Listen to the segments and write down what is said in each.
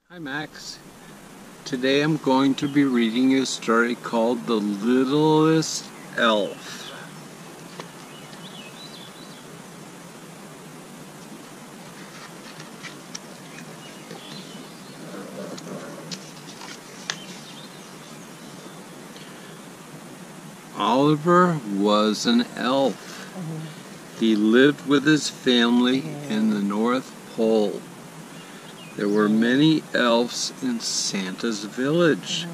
Hi Max. Today I'm going to be reading you a story called The Littlest Elf. Oliver was an elf. He lived with his family in the North Pole. There were many elves in Santa's village,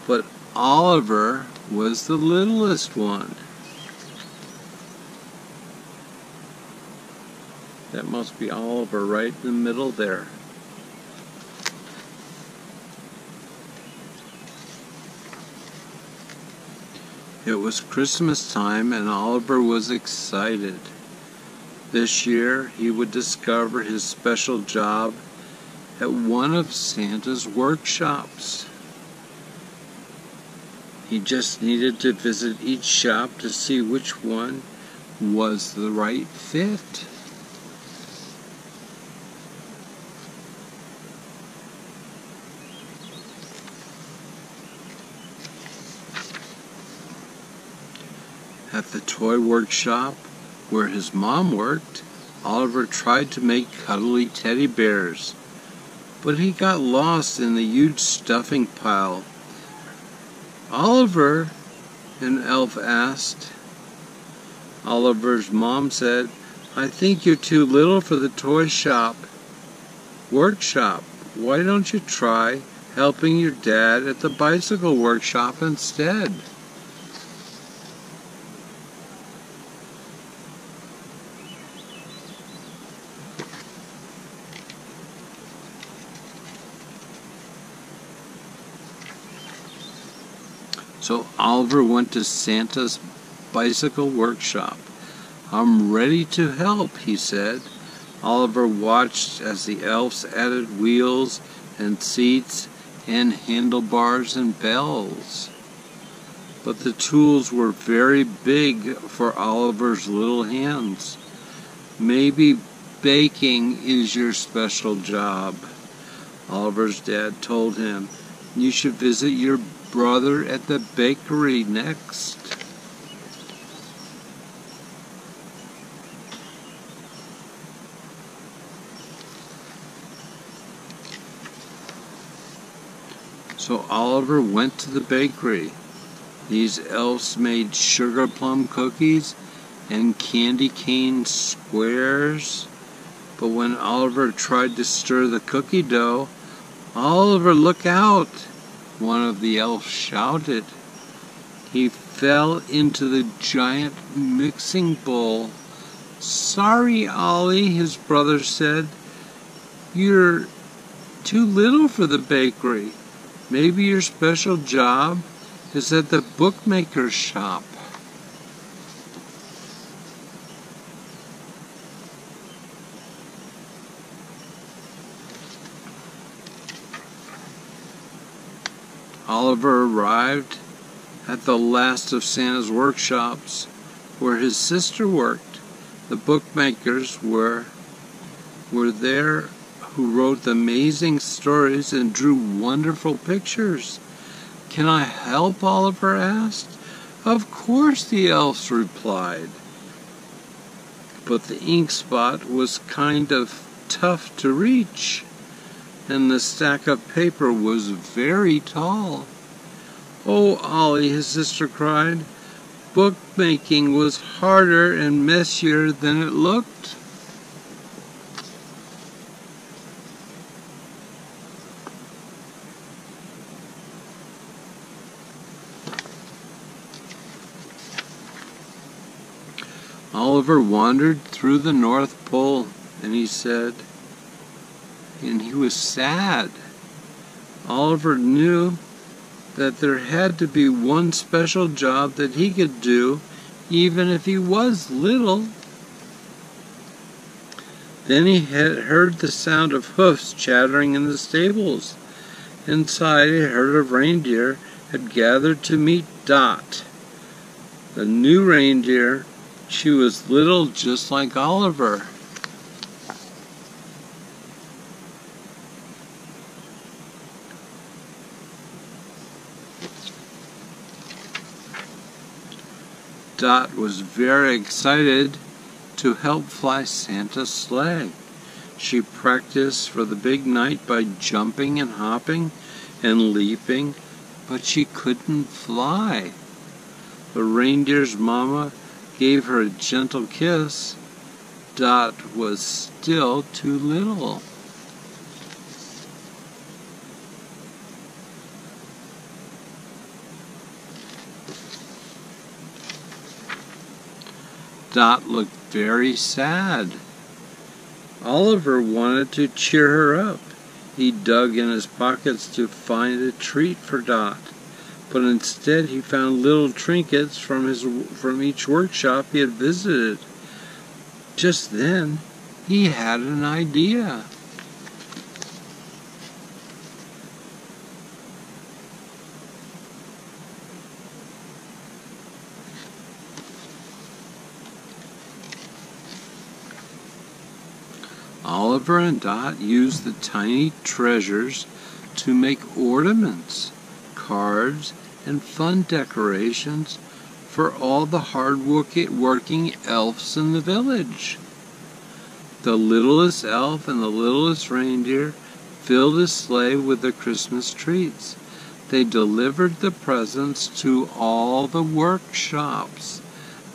but Oliver was the littlest one. That must be Oliver right in the middle there. It was Christmas time and Oliver was excited. This year he would discover his special job at one of Santa's workshops. He just needed to visit each shop to see which one was the right fit. At the toy workshop where his mom worked, Oliver tried to make cuddly teddy bears, but he got lost in the huge stuffing pile. "Oliver?" an elf asked. Oliver's mom said, "I think you're too little for the toy workshop. Why don't you try helping your dad at the bicycle workshop instead?" So Oliver went to Santa's bicycle workshop. "I'm ready to help," he said. Oliver watched as the elves added wheels and seats and handlebars and bells. But the tools were very big for Oliver's little hands. "Maybe baking is your special job," Oliver's dad told him. "You should visit your brother at the bakery next." So Oliver went to the bakery. These elves made sugar plum cookies and candy cane squares. But when Oliver tried to stir the cookie dough, "Oliver, look out!" one of the elves shouted. He fell into the giant mixing bowl. "Sorry, Ollie," his brother said. "You're too little for the bakery. Maybe your special job is at the bookmaker's shop." Oliver arrived at the last of Santa's workshops where his sister worked. The bookmakers were there who wrote amazing stories and drew wonderful pictures. "Can I help?" Oliver asked. "Of course," the elves replied. But the ink spot was kind of tough to reach, and the stack of paper was very tall. "Oh, Ollie," his sister cried, "bookmaking was harder and messier than it looked." Oliver wandered through the North Pole, and he was sad. Oliver knew that there had to be one special job that he could do, even if he was little. Then he had heard the sound of hoofs chattering in the stables. Inside, a herd of reindeer had gathered to meet Dot, the new reindeer. She was little, just like Oliver. Dot was very excited to help fly Santa's sleigh. She practiced for the big night by jumping and hopping and leaping, but she couldn't fly. The reindeer's mama gave her a gentle kiss. Dot was still too little. Dot looked very sad. Oliver wanted to cheer her up. He dug in his pockets to find a treat for Dot, but instead he found little trinkets from each workshop he had visited. Just then, he had an idea. Oliver and Dot used the tiny treasures to make ornaments, cards, and fun decorations for all the hard-working elves in the village. The littlest elf and the littlest reindeer filled his sleigh with the Christmas treats. They delivered the presents to all the workshops.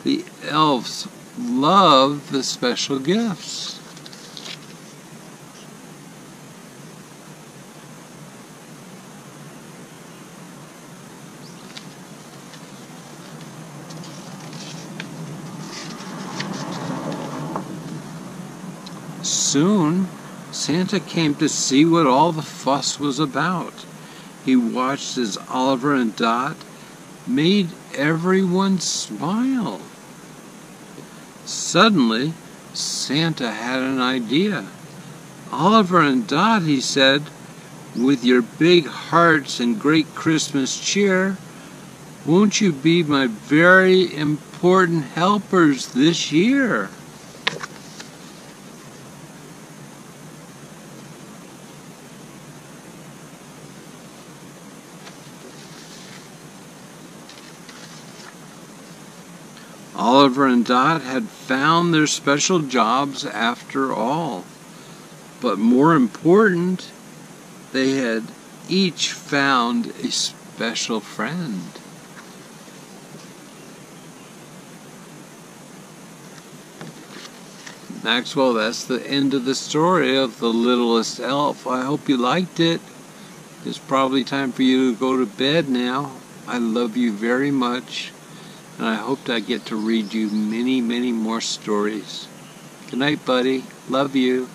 The elves loved the special gifts. Soon, Santa came to see what all the fuss was about. He watched as Oliver and Dot made everyone smile. Suddenly, Santa had an idea. Oliver and Dot, he said, with your big hearts and great Christmas cheer, won't you be my very important helpers this year? Oliver and Dot had found their special jobs after all. But more important, they had each found a special friend. Maxwell, that's the end of the story of The Littlest Elf. I hope you liked it. It's probably time for you to go to bed now. I love you very much. And I hope I get to read you many, many more stories. Good night, buddy. Love you.